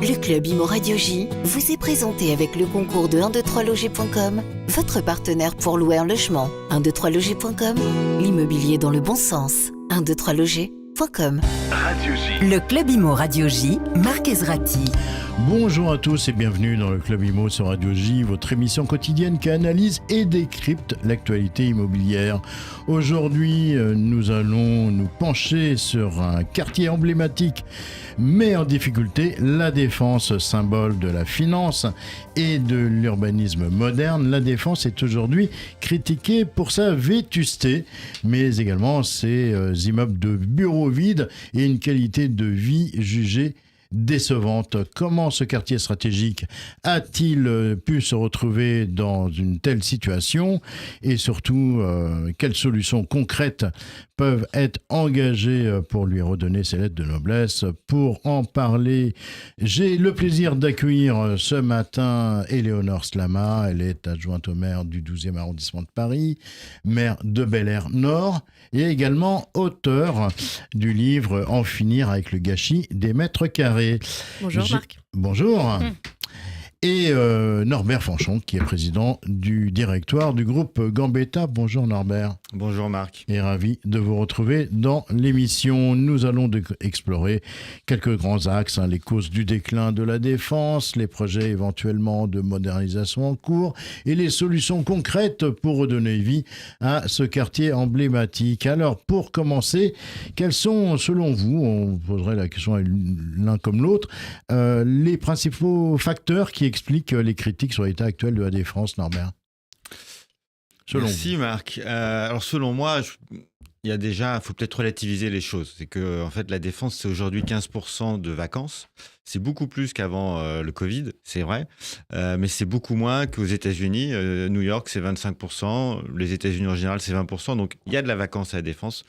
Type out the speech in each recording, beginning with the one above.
Le Club Imo Radio J vous est présenté avec le concours de 123loger.com, votre partenaire pour louer un logement. 123loger.com, l'immobilier dans le bon sens. 123loger.com. Radio J. Le Club Imo Radio J, Marc Ezrati. Bonjour à tous et bienvenue dans le Club Imo sur Radio J, votre émission quotidienne qui analyse et décrypte l'actualité immobilière. Aujourd'hui, nous allons nous pencher sur un quartier emblématique mais en difficulté, La Défense, symbole de la finance et de l'urbanisme moderne. La Défense est aujourd'hui critiquée pour sa vétusté, mais également ses immeubles de bureaux vides et une qualité de vie jugée décevante. Comment ce quartier stratégique a-t-il pu se retrouver dans une telle situation et surtout quelles solutions concrètes peuvent être engagées pour lui redonner ses lettres de noblesse? Pour en parler, j'ai le plaisir d'accueillir ce matin Éléonore Slama. Elle est adjointe au maire du 12e arrondissement de Paris, maire de Bel-Air Nord et également auteur du livre « En finir avec le gâchis des mètres carrés ». Bonjour Marc. Bonjour. Et Norbert Fanchon, qui est président du directoire du groupe Gambetta. Bonjour Norbert. Bonjour Marc. Et ravi de vous retrouver dans l'émission. Nous allons explorer quelques grands axes, les causes du déclin de la Défense, les projets éventuellement de modernisation en cours et les solutions concrètes pour redonner vie à ce quartier emblématique. Alors pour commencer, quels sont selon vous, on poserait la question à l'un comme l'autre, les principaux facteurs qui expliquent les critiques sur l'état actuel de la Défense, Norbert? Merci Marc. Alors selon moi, il faut peut-être relativiser les choses. C'est que en fait, la Défense, c'est aujourd'hui 15% de vacances. C'est beaucoup plus qu'avant le Covid, c'est vrai. Mais c'est beaucoup moins qu'aux États-Unis. New York, c'est 25%. Les États-Unis en général, c'est 20%. Donc il y a de la vacance à la Défense,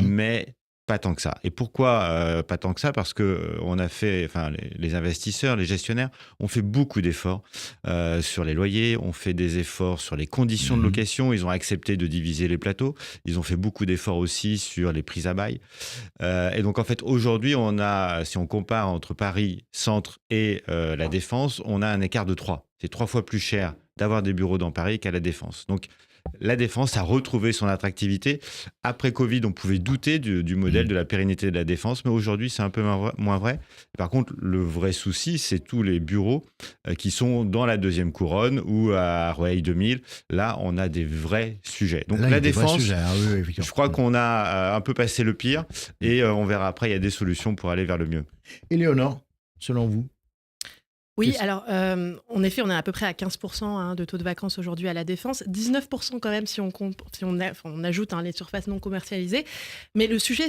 mais pas tant que ça. Et pourquoi pas tant que ça? Parce que on a fait, les investisseurs, les gestionnaires ont fait beaucoup d'efforts sur les loyers, ont fait des efforts sur les conditions de location. Ils ont accepté de diviser les plateaux. Ils ont fait beaucoup d'efforts aussi sur les prises à bail. Et donc en fait aujourd'hui, on a, si on compare entre Paris Centre et la Défense, on a un écart de 3. C'est 3 fois plus cher d'avoir des bureaux dans Paris qu'à la Défense. Donc la Défense a retrouvé son attractivité. Après Covid, on pouvait douter du modèle, de la pérennité de la Défense, mais aujourd'hui, c'est un peu moins vrai. Par contre, le vrai souci, c'est tous les bureaux qui sont dans la deuxième couronne ou à Rueil 2000. Là, on a des vrais sujets. Donc la Défense, je crois qu'on a un peu passé le pire et on verra après, il y a des solutions pour aller vers le mieux. Éléonore, selon vous? Oui, alors en effet, on est à peu près à 15% de taux de vacances aujourd'hui à la Défense, 19% quand même si on ajoute les surfaces non commercialisées. Mais le sujet,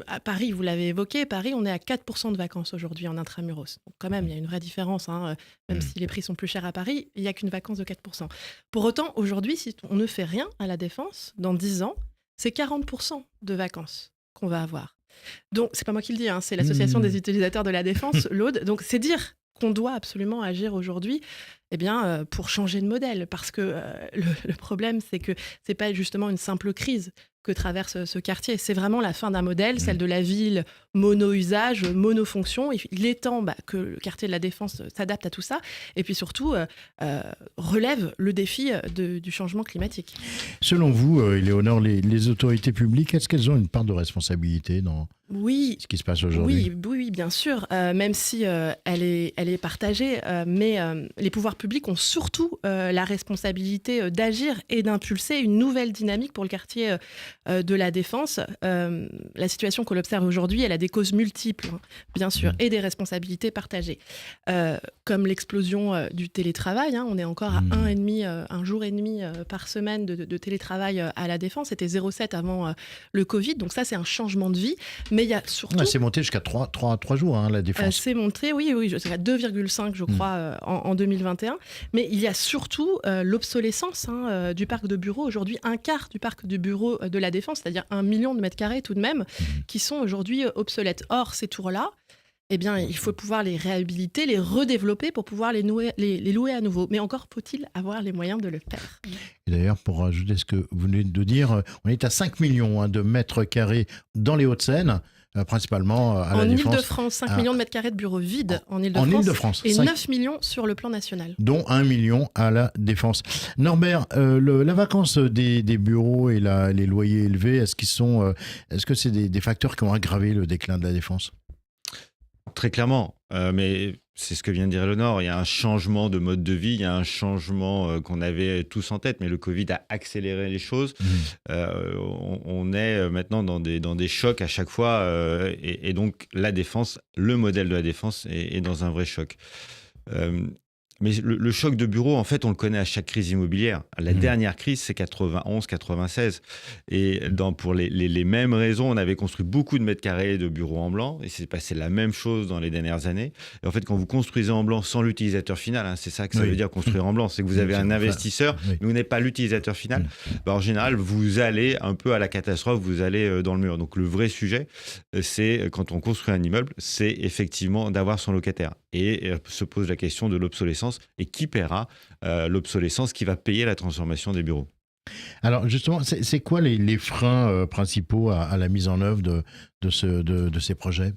à Paris, vous l'avez évoqué, Paris, on est à 4% de vacances aujourd'hui en intramuros. Donc quand même, il y a une vraie différence, même si les prix sont plus chers à Paris, il n'y a qu'une vacance de 4%. Pour autant, aujourd'hui, si on ne fait rien à la Défense, dans 10 ans, c'est 40% de vacances qu'on va avoir. Donc, c'est pas moi qui le dis, c'est l'association des utilisateurs de la Défense, l'Aude. Donc, c'est dire qu'on doit absolument agir aujourd'hui pour changer de modèle. Parce que le problème, c'est que ce n'est pas justement une simple crise que traverse ce quartier. C'est vraiment la fin d'un modèle, celle de la ville mono-usage, mono-fonction. Il est temps que le quartier de la Défense s'adapte à tout ça et puis surtout relève le défi du changement climatique. Selon vous, Éléonore, les autorités publiques, est-ce qu'elles ont une part de responsabilité dans ce qui se passe aujourd'hui? Oui, bien sûr, même si elle est partagée, mais les pouvoirs publics ont surtout la responsabilité d'agir et d'impulser une nouvelle dynamique pour le quartier de la Défense. La situation qu'on observe aujourd'hui, elle a des causes multiples, bien sûr, et des responsabilités partagées. Comme l'explosion du télétravail, on est encore à un jour et demi par semaine de télétravail à la Défense. C'était 0,7 avant le Covid, donc ça c'est un changement de vie. Mais il y a surtout... c'est monté jusqu'à 3 jours, la Défense. C'est monté, oui, jusqu'à 2,5 je crois en 2021. Mais il y a surtout l'obsolescence du parc de bureaux. Aujourd'hui, un quart du parc du bureau de la Défense, c'est-à-dire 1 million de mètres carrés tout de même, qui sont aujourd'hui obsolètes. Or, ces tours-là, il faut pouvoir les réhabiliter, les redévelopper pour pouvoir les louer à nouveau. Mais encore faut-il avoir les moyens de le faire. Et d'ailleurs, pour ajouter ce que vous venez de dire, on est à 5 millions de mètres carrés dans les Hauts-de-Seine. principalement à la En Défense. Île-de-France, 5 millions de mètres carrés de bureaux vides en Île-de-France. En Île-de-France. Et 9 millions sur le plan national. Dont 1 million à la Défense. Norbert, la vacance des bureaux et les loyers élevés, est-ce que c'est des facteurs qui ont aggravé le déclin de la Défense ? Très clairement, mais c'est ce que vient de dire Eleonore, il y a un changement de mode de vie, il y a un changement qu'on avait tous en tête, mais le Covid a accéléré les choses. On est maintenant dans des chocs à chaque fois, et donc la défense, le modèle de la défense est dans un vrai choc. Mais le choc de bureau, en fait, on le connaît à chaque crise immobilière. La dernière crise, c'est 91-96. Et pour les mêmes raisons, on avait construit beaucoup de mètres carrés de bureaux en blanc. Et c'est passé la même chose dans les dernières années. Et en fait, quand vous construisez en blanc sans l'utilisateur final, c'est ça que ça veut dire construire en blanc. C'est que vous avez un investisseur, mais vous n'êtes pas l'utilisateur final. En général, vous allez un peu à la catastrophe, vous allez dans le mur. Donc le vrai sujet, c'est quand on construit un immeuble, c'est effectivement d'avoir son locataire. Et se pose la question de l'obsolescence. Et qui paiera l'obsolescence, qui va payer la transformation des bureaux? Alors justement, c'est quoi les freins principaux à la mise en œuvre de ces projets?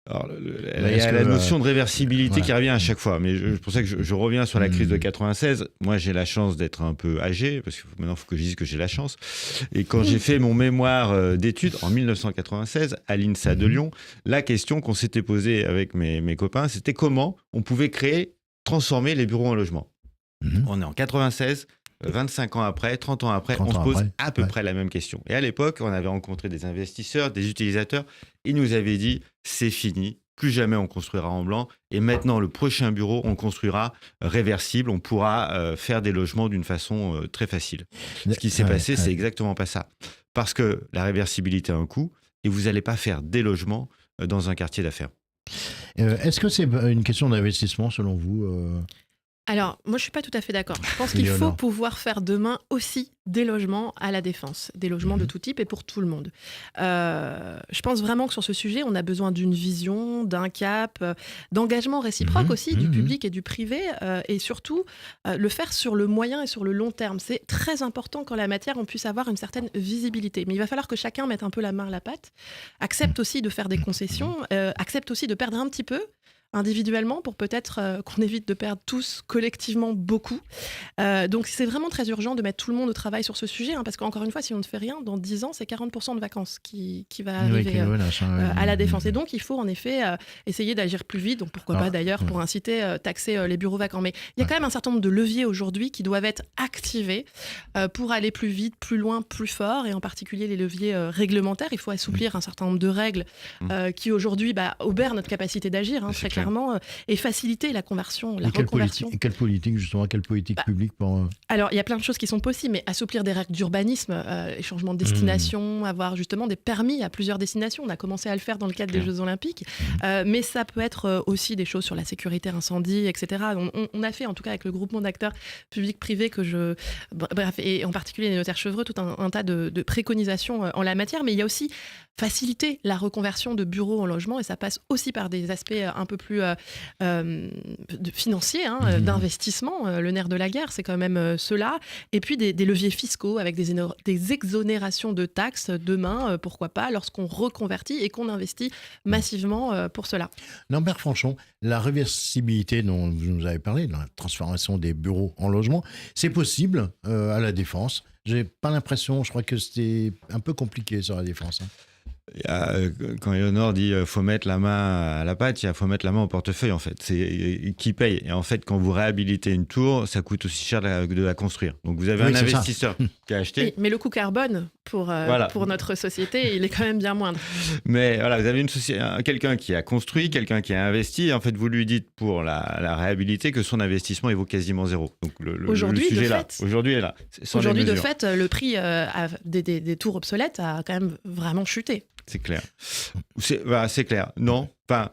Alors, il y a la notion de réversibilité qui revient à chaque fois, mais c'est pour ça que je reviens sur la crise de 96. Moi, j'ai la chance d'être un peu âgé, parce que maintenant, il faut que je dise que j'ai la chance. Et quand j'ai fait mon mémoire d'études en 1996 à l'INSA de Lyon, la question qu'on s'était posée avec mes copains, c'était comment on pouvait transformer les bureaux en logements. On est en 96, 25 ans après, 30 ans après, on se pose à peu près la même question. Et à l'époque, on avait rencontré des investisseurs, des utilisateurs. Ils nous avaient dit, c'est fini, plus jamais on construira en blanc. Et maintenant, le prochain bureau, on construira réversible. On pourra faire des logements d'une façon très facile. Ce qui s'est passé, c'est exactement pas ça. Parce que la réversibilité a un coût et vous n'allez pas faire des logements dans un quartier d'affaires. Est-ce que c'est une question d'investissement selon vous Alors, moi, je ne suis pas tout à fait d'accord. Je pense qu'il faut pouvoir faire demain aussi des logements à la Défense, des logements de tout type et pour tout le monde. Je pense vraiment que sur ce sujet, on a besoin d'une vision, d'un cap, d'engagement réciproque aussi du public et du privé, et surtout le faire sur le moyen et sur le long terme. C'est très important qu'en la matière, on puisse avoir une certaine visibilité. Mais il va falloir que chacun mette un peu la main à la pâte, accepte aussi de faire des concessions, accepte aussi de perdre un petit peu, individuellement pour peut-être qu'on évite de perdre tous collectivement beaucoup. Donc c'est vraiment très urgent de mettre tout le monde au travail sur ce sujet, parce qu'encore une fois, si on ne fait rien, dans 10 ans, c'est 40% de vacances qui va arriver à la Défense. Et donc il faut en effet essayer d'agir plus vite, donc pourquoi pas d'ailleurs pour inciter, taxer les bureaux vacants. Mais il y a quand même un certain nombre de leviers aujourd'hui qui doivent être activés pour aller plus vite, plus loin, plus fort, et en particulier les leviers réglementaires. Il faut assouplir un certain nombre de règles qui aujourd'hui obèrent notre capacité d'agir, très clairement, et faciliter la conversion, la reconversion. Quelle politique justement, quelle politique publique pour... Alors, il y a plein de choses qui sont possibles, mais assouplir des règles d'urbanisme, les changements de destination, avoir justement des permis à plusieurs destinations. On a commencé à le faire dans le cadre des Jeux Olympiques, mais ça peut être aussi des choses sur la sécurité incendie, etc. On a fait, en tout cas avec le groupement d'acteurs publics-privés, bref, et en particulier les notaires chevreux, tout un tas de préconisations en la matière, mais il y a aussi faciliter la reconversion de bureaux en logement, et ça passe aussi par des aspects un peu plus financiers, d'investissement. Le nerf de la guerre, c'est quand même cela. Et puis des leviers fiscaux avec des exonérations de taxes demain, pourquoi pas, lorsqu'on reconvertit et qu'on investit massivement pour cela. Norbert Fanchon, la réversibilité dont vous nous avez parlé, la transformation des bureaux en logement, c'est possible à la Défense. J'ai pas l'impression, je crois que c'était un peu compliqué sur la Défense. Quand Eleonore dit faut mettre la main à la pâte, il faut mettre la main au portefeuille en fait. C'est qui paye. Et en fait, quand vous réhabilitez une tour, ça coûte aussi cher de la construire. Donc vous avez un investisseur qui a acheté. Oui, mais le coût carbone pour notre société, il est quand même bien moindre. Mais voilà, vous avez quelqu'un qui a construit, quelqu'un qui a investi. Et en fait, vous lui dites pour la réhabiliter que son investissement il vaut quasiment zéro. Donc le sujet est là. Aujourd'hui est là. Aujourd'hui, de fait, le prix des tours obsolètes a quand même vraiment chuté. C'est clair. C'est clair. Non. Enfin,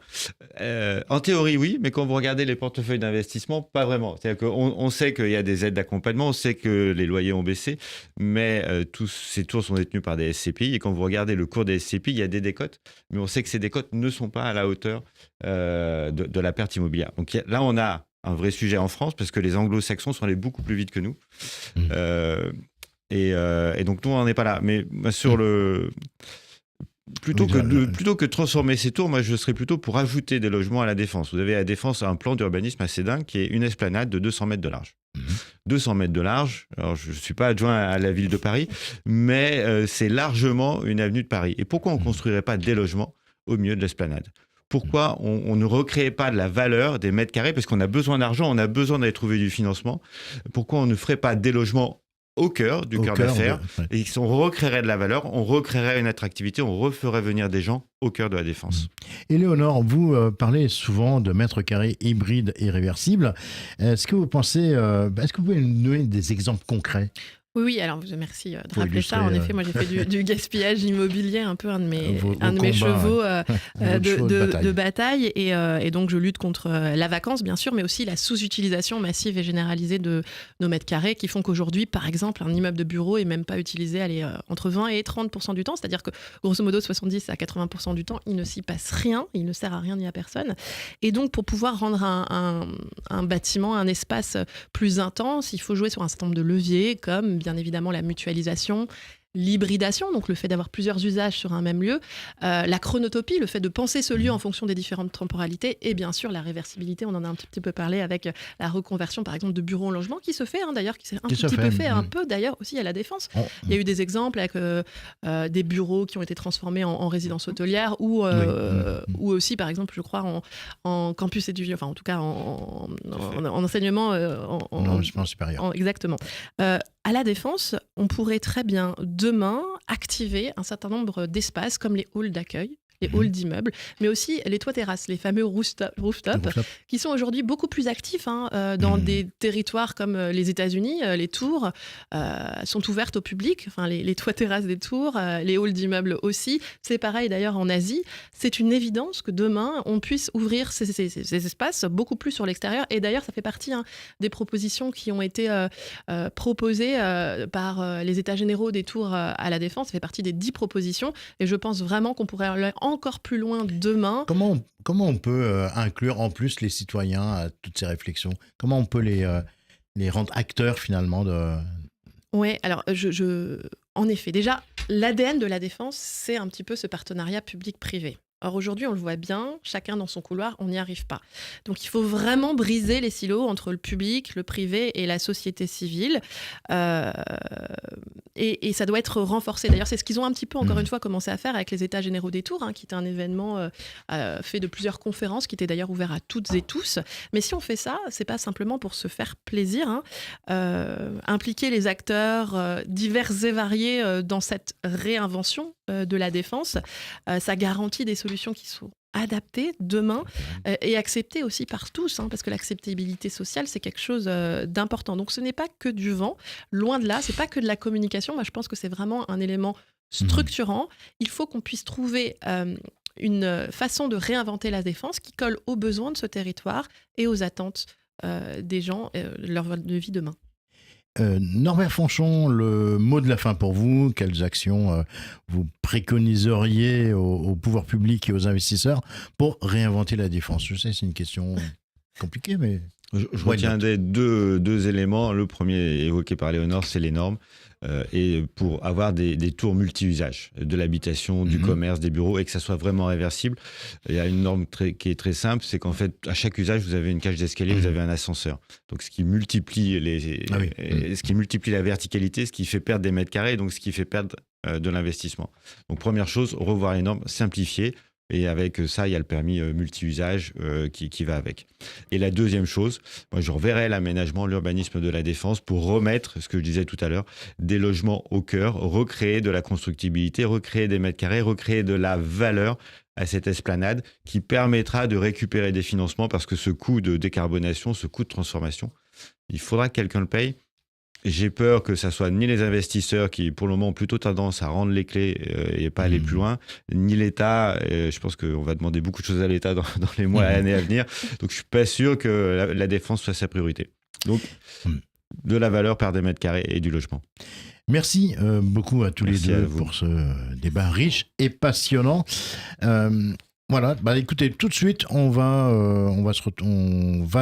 en théorie, oui, mais quand vous regardez les portefeuilles d'investissement, pas vraiment. C'est-à-dire qu'on sait qu'il y a des aides d'accompagnement, on sait que les loyers ont baissé, mais tous ces tours sont détenus par des SCPI. Et quand vous regardez le cours des SCPI, il y a des décotes, mais on sait que ces décotes ne sont pas à la hauteur de la perte immobilière. Donc là, on a un vrai sujet en France, parce que les anglo-saxons sont allés beaucoup plus vite que nous. Et donc, nous, on n'en est pas là. Mais sur plutôt que de transformer ces tours, moi je serais plutôt pour ajouter des logements à la Défense. Vous avez à la Défense un plan d'urbanisme assez dingue qui est une esplanade de 200 mètres de large. 200 mètres de large, alors je ne suis pas adjoint à la ville de Paris, mais c'est largement une avenue de Paris. Et pourquoi on ne construirait pas des logements au milieu de l'esplanade ? Pourquoi on ne recrée pas de la valeur des mètres carrés ? Parce qu'on a besoin d'argent, on a besoin d'aller trouver du financement. Pourquoi on ne ferait pas des logements au cœur d'affaires et si on recréerait de la valeur, on recréerait une attractivité, on referait venir des gens au cœur de la Défense. Éléonore, vous parlez souvent de mètres carrés hybrides et réversibles. Est-ce que vous pouvez nous donner des exemples concrets ? Oui, alors merci de rappeler ça. En effet, moi j'ai fait du gaspillage immobilier, un peu un de mes chevaux de bataille. Et donc je lutte contre la vacance, bien sûr, mais aussi la sous-utilisation massive et généralisée de nos mètres carrés qui font qu'aujourd'hui, par exemple, un immeuble de bureau est même pas utilisé entre 20 et 30% du temps. C'est-à-dire que grosso modo, 70 à 80% du temps, il ne s'y passe rien, il ne sert à rien ni à personne. Et donc pour pouvoir rendre un bâtiment, un espace plus intense, il faut jouer sur un certain nombre de leviers comme bien évidemment la mutualisation, l'hybridation, donc le fait d'avoir plusieurs usages sur un même lieu, la chronotopie, le fait de penser ce lieu en fonction des différentes temporalités, et bien sûr la réversibilité, on en a un petit peu parlé avec la reconversion par exemple de bureaux en logement qui se fait d'ailleurs, qui s'est un petit peu fait un peu d'ailleurs aussi à la Défense. Il y a eu des exemples avec des bureaux qui ont été transformés en résidence hôtelière ou aussi par exemple je crois en campus étudiant, enfin en tout cas en enseignement en enseignement supérieur. Exactement. À la Défense, on pourrait très bien demain activer un certain nombre d'espaces comme les halls d'accueil, les halls d'immeubles, mais aussi les toits terrasses, les fameux rooftop, qui sont aujourd'hui beaucoup plus actifs dans des territoires comme les États-Unis. Les tours sont ouvertes au public, enfin les toits terrasses des tours, les halls d'immeubles aussi. C'est pareil d'ailleurs en Asie. C'est une évidence que demain, on puisse ouvrir ces espaces beaucoup plus sur l'extérieur. Et d'ailleurs, ça fait partie des propositions qui ont été proposées par les États généraux des tours à la Défense. Ça fait partie des 10 propositions. Et je pense vraiment qu'on pourrait aller encore plus loin demain. Comment on peut inclure en plus les citoyens à toutes ces réflexions ? Comment on peut les rendre acteurs finalement de... Oui, alors en effet, déjà, l'ADN de la Défense, c'est un petit peu ce partenariat public-privé. Or aujourd'hui, on le voit bien, chacun dans son couloir, on n'y arrive pas. Donc il faut vraiment briser les silos entre le public, le privé et la société civile. Et ça doit être renforcé. D'ailleurs, c'est ce qu'ils ont un petit peu, encore une fois, commencé à faire avec les États généraux des tours, qui était un événement fait de plusieurs conférences, qui était d'ailleurs ouvert à toutes et tous. Mais si on fait ça, c'est pas simplement pour se faire plaisir. Impliquer les acteurs divers et variés dans cette réinvention de la Défense, ça garantit des solutions qui sont adaptées demain et acceptées aussi par tous, parce que l'acceptabilité sociale, c'est quelque chose d'important. Donc ce n'est pas que du vent, loin de là, c'est pas que de la communication. Moi, je pense que c'est vraiment un élément structurant. Il faut qu'on puisse trouver une façon de réinventer la Défense qui colle aux besoins de ce territoire et aux attentes des gens, leur mode de vie demain. Norbert Fonchon, le mot de la fin pour vous, quelles actions vous préconiseriez au pouvoir public et aux investisseurs pour réinventer la Défense ? Je sais, c'est une question compliquée, mais... Je retiendrai deux éléments. Le premier évoqué par Éléonore, c'est les normes. Et pour avoir des tours multi-usages, de l'habitation, du commerce, des bureaux, et que ça soit vraiment réversible, il y a une norme qui est très simple, c'est qu'en fait, à chaque usage, vous avez une cage d'escalier, vous avez un ascenseur. Donc, ce qui multiplie ce qui multiplie la verticalité, ce qui fait perdre des mètres carrés, donc ce qui fait perdre de l'investissement. Donc, première chose, revoir les normes, simplifier. Et avec ça, il y a le permis multi-usage qui va avec. Et la deuxième chose, moi, je reverrai l'aménagement, l'urbanisme de la Défense pour remettre, ce que je disais tout à l'heure, des logements au cœur, recréer de la constructibilité, recréer des mètres carrés, recréer de la valeur à cette esplanade qui permettra de récupérer des financements parce que ce coût de décarbonation, ce coût de transformation, il faudra que quelqu'un le paye. J'ai peur que ça soit ni les investisseurs qui, pour le moment, ont plutôt tendance à rendre les clés et pas aller plus loin, ni l'État. Je pense qu'on va demander beaucoup de choses à l'État dans les mois et années à venir. Donc, je suis pas sûr que la défense soit sa priorité. Donc, de la valeur par des mètres carrés et du logement. Merci beaucoup à tous les deux pour ce débat riche et passionnant. Voilà, écoutez, tout de suite, on va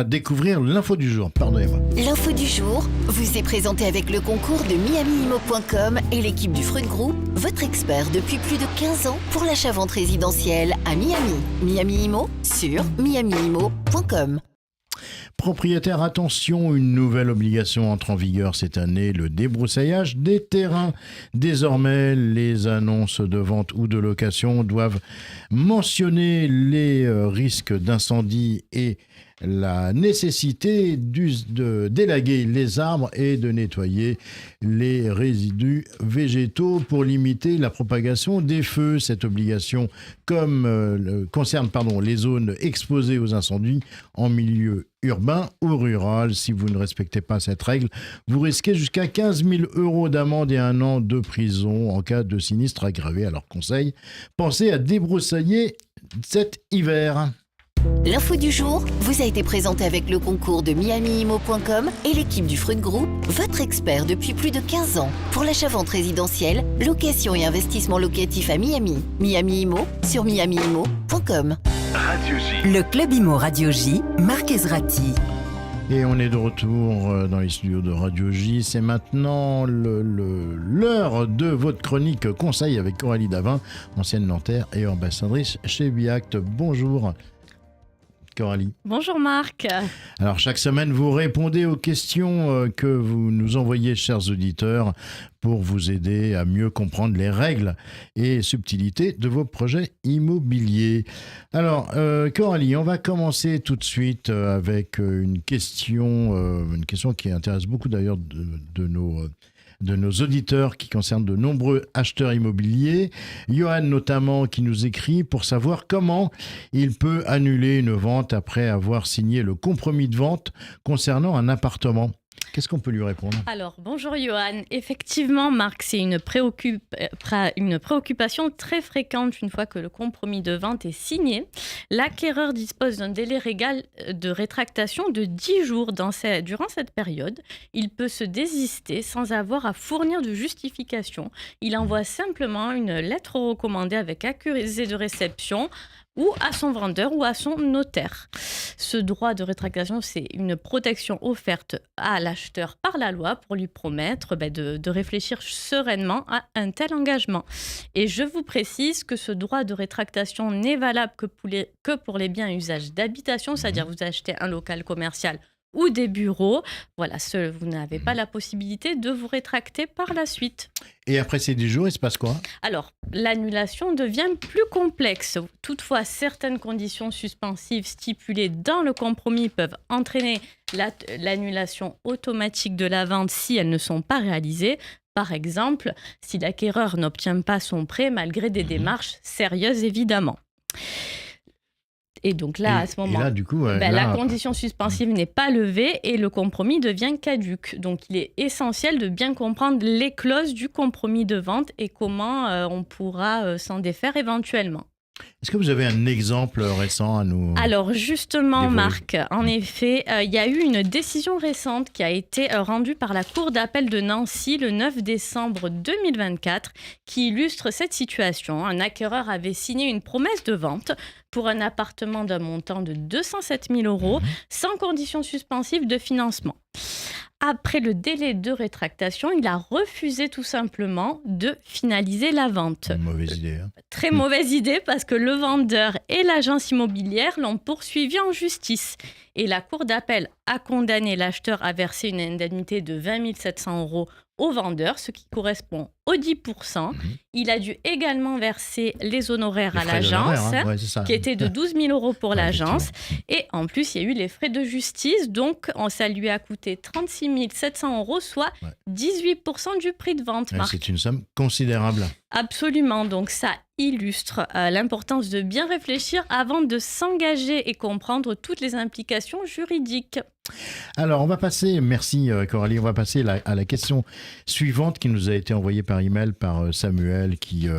découvrir l'info du jour. Pardonnez-moi. L'info du jour vous est présentée avec le concours de miamiimo.com et l'équipe du Fruit Group, votre expert depuis plus de 15 ans pour l'achat-vente résidentielle à Miami. Miami Imo sur miamiimo.com. Propriétaires, attention, une nouvelle obligation entre en vigueur cette année, le débroussaillage des terrains. Désormais, les annonces de vente ou de location doivent mentionner les risques d'incendie et la nécessité de délaguer les arbres et de nettoyer les résidus végétaux pour limiter la propagation des feux. Cette obligation concerne les zones exposées aux incendies en milieu urbain ou rural. Si vous ne respectez pas cette règle, vous risquez jusqu'à 15 000 € d'amende et 1 an de prison en cas de sinistre aggravé. Alors conseil, pensez à débroussailler cet hiver. L'info du jour vous a été présentée avec le concours de miamiimo.com et l'équipe du Fruit Group, votre expert depuis plus de 15 ans pour l'achat-vente résidentielle, location et investissement locatif à Miami. Miami Imo sur miamiimo.com. Radio J. Le Club Imo Radio J, Marc Ezrati. Et on est de retour dans les studios de Radio J. C'est maintenant l'heure de votre chronique conseil avec Coralie Davin, ancienne Nanterre et ambassadrice chez Biact. Bonjour Coralie. Bonjour Marc. Alors chaque semaine, vous répondez aux questions que vous nous envoyez, chers auditeurs, pour vous aider à mieux comprendre les règles et subtilités de vos projets immobiliers. Alors Coralie, on va commencer tout de suite avec une question qui intéresse beaucoup d'ailleurs de nos auditeurs, qui concerne de nombreux acheteurs immobiliers. Johan notamment, qui nous écrit pour savoir comment il peut annuler une vente après avoir signé le compromis de vente concernant un appartement. Qu'est-ce qu'on peut lui répondre ? Alors, bonjour Johan. Effectivement, Marc, c'est une préoccupation très fréquente une fois que le compromis de vente est signé. L'acquéreur dispose d'un délai légal de rétractation de 10 jours. Durant cette période, il peut se désister sans avoir à fournir de justification. Il envoie simplement une lettre recommandée avec accusé de réception ou à son vendeur ou à son notaire. Ce droit de rétractation, c'est une protection offerte à l'acheteur par la loi pour lui promettre de réfléchir sereinement à un tel engagement. Et je vous précise que ce droit de rétractation n'est valable que pour les biens à usage d'habitation, c'est-à-dire vous achetez un local commercial ou des bureaux. Voilà, vous n'avez pas la possibilité de vous rétracter par la suite. Et après ces 10 jours, il se passe quoi ? Alors, l'annulation devient plus complexe. Toutefois, certaines conditions suspensives stipulées dans le compromis peuvent entraîner l'annulation automatique de la vente si elles ne sont pas réalisées. Par exemple, si l'acquéreur n'obtient pas son prêt malgré des démarches sérieuses, évidemment. Et donc là, à ce moment, la condition suspensive n'est pas levée et le compromis devient caduc. Donc il est essentiel de bien comprendre les clauses du compromis de vente et comment on pourra s'en défaire éventuellement. Est-ce que vous avez un exemple récent à nous Alors justement, dévoiler? Marc, en effet, il y a eu une décision récente qui a été rendue par la Cour d'appel de Nancy le 9 décembre 2024 qui illustre cette situation. Un acquéreur avait signé une promesse de vente pour un appartement d'un montant de 207 000 € sans condition suspensive de financement. Après le délai de rétractation, il a refusé tout simplement de finaliser la vente. Une mauvaise idée. Très mauvaise idée parce que le vendeur et l'agence immobilière l'ont poursuivi en justice. Et la Cour d'appel a condamné l'acheteur à verser une indemnité de 20 700 € au vendeur, ce qui correspond aux 10%. Il a dû également verser les honoraires à l'agence, qui étaient de 12 000 € pour l'agence. Et en plus, il y a eu les frais de justice. Donc, ça lui a coûté 36 700 €, soit 18% du prix de vente. C'est une somme considérable. Absolument. Donc, ça illustre l'importance de bien réfléchir avant de s'engager et comprendre toutes les implications juridiques. Alors, on va passer, merci Coralie, on va passer à la question suivante qui nous a été envoyée par email par Samuel qui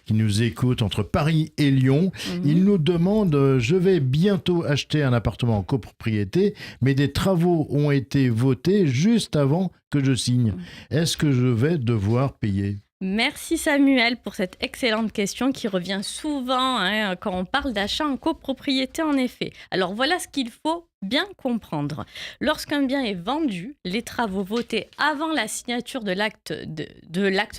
nous écoute entre Paris et Lyon. Il nous demande, je vais bientôt acheter un appartement en copropriété, mais des travaux ont été votés juste avant que je signe. Est-ce que je vais devoir payer ? Merci Samuel pour cette excellente question qui revient souvent quand on parle d'achat en copropriété en effet. Alors voilà ce qu'il faut bien comprendre. Lorsqu'un bien est vendu, les travaux votés avant la signature de l'acte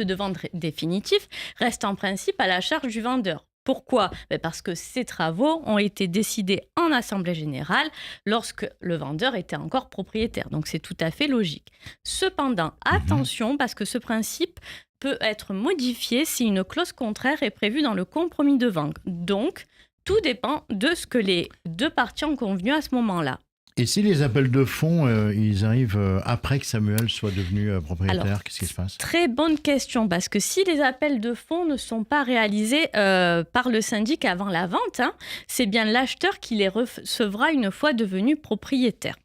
de vente définitif restent en principe à la charge du vendeur. Pourquoi ? Parce que ces travaux ont été décidés en assemblée générale lorsque le vendeur était encore propriétaire. Donc c'est tout à fait logique. Cependant, attention parce que ce principe peut être modifié si une clause contraire est prévue dans le compromis de vente. Donc, tout dépend de ce que les deux parties ont convenu à ce moment-là. Et si les appels de fonds, ils arrivent après que Samuel soit devenu propriétaire, alors, qu'est-ce qui se passe ? Très bonne question, parce que si les appels de fonds ne sont pas réalisés par le syndic avant la vente, c'est bien l'acheteur qui les recevra une fois devenu propriétaire.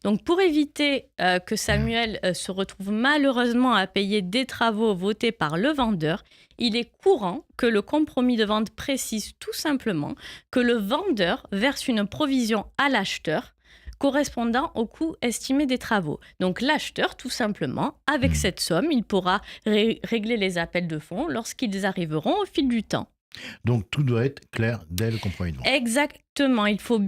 Donc pour éviter que Samuel se retrouve malheureusement à payer des travaux votés par le vendeur, il est courant que le compromis de vente précise tout simplement que le vendeur verse une provision à l'acheteur correspondant au coût estimé des travaux. Donc l'acheteur, tout simplement, avec cette somme, il pourra régler les appels de fonds lorsqu'ils arriveront au fil du temps. Donc tout doit être clair dès le compromis de vente. Exactement, il faut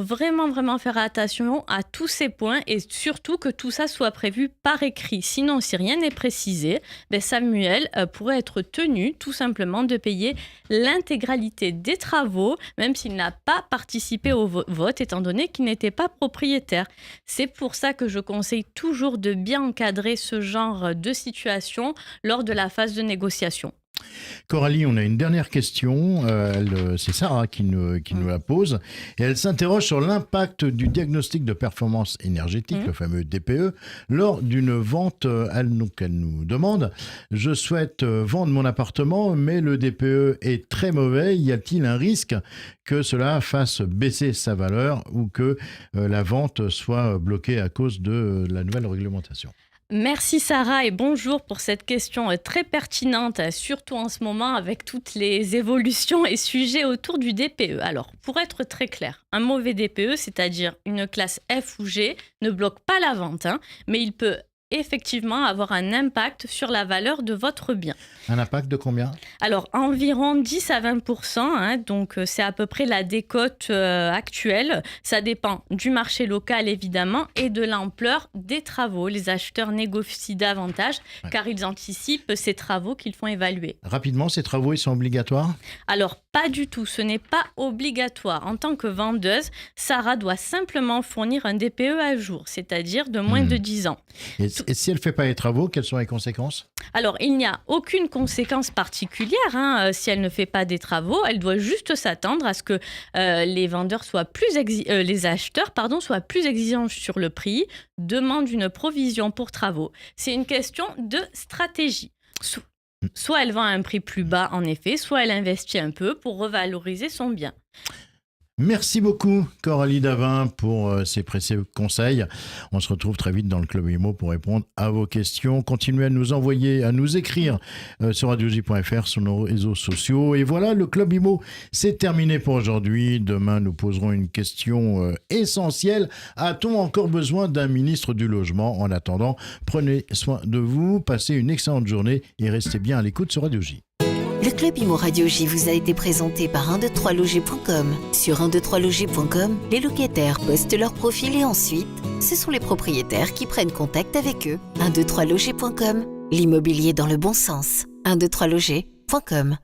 vraiment faire attention à tous ces points et surtout que tout ça soit prévu par écrit. Sinon, si rien n'est précisé, Samuel pourrait être tenu tout simplement de payer l'intégralité des travaux, même s'il n'a pas participé au vote, étant donné qu'il n'était pas propriétaire. C'est pour ça que je conseille toujours de bien encadrer ce genre de situation lors de la phase de négociation. Coralie, on a une dernière question. C'est Sarah qui nous la pose. Et elle s'interroge sur l'impact du diagnostic de performance énergétique, le fameux DPE, lors d'une vente. Elle nous demande « Je souhaite vendre mon appartement, mais le DPE est très mauvais. Y a-t-il un risque que cela fasse baisser sa valeur ou que la vente soit bloquée à cause de la nouvelle réglementation ?» Merci Sarah et bonjour pour cette question très pertinente, surtout en ce moment avec toutes les évolutions et sujets autour du DPE. Alors, pour être très clair, un mauvais DPE, c'est-à-dire une classe F ou G, ne bloque pas la vente, mais il peut effectivement avoir un impact sur la valeur de votre bien. Un impact de combien ? Alors, environ 10 à 20%, donc c'est à peu près la décote actuelle. Ça dépend du marché local, évidemment, et de l'ampleur des travaux. Les acheteurs négocient davantage, car ils anticipent ces travaux qu'ils font évaluer. Rapidement, ces travaux, ils sont obligatoires ? Alors, pas du tout. Ce n'est pas obligatoire. En tant que vendeuse, Sarah doit simplement fournir un DPE à jour, c'est-à-dire de moins de 10 ans. Et si elle ne fait pas les travaux, quelles sont les conséquences ? Alors, il n'y a aucune conséquence particulière si elle ne fait pas des travaux. Elle doit juste s'attendre à ce que les acheteurs soient plus exigeants sur le prix, demandent une provision pour travaux. C'est une question de stratégie. Soit elle vend à un prix plus bas, en effet, soit elle investit un peu pour revaloriser son bien. Merci beaucoup Coralie Davin pour ces précieux conseils. On se retrouve très vite dans le Club Imo pour répondre à vos questions. Continuez à nous écrire sur radioj.fr, sur nos réseaux sociaux. Et voilà, le Club Imo, c'est terminé pour aujourd'hui. Demain, nous poserons une question essentielle. A-t-on encore besoin d'un ministre du Logement ? En attendant, prenez soin de vous, passez une excellente journée et restez bien à l'écoute sur Radio J. Le Club Imo Radio J vous a été présenté par 123loger.com. Sur 123loger.com, les locataires postent leur profil et ensuite, ce sont les propriétaires qui prennent contact avec eux. 123loger.com, l'immobilier dans le bon sens. 123loger.com.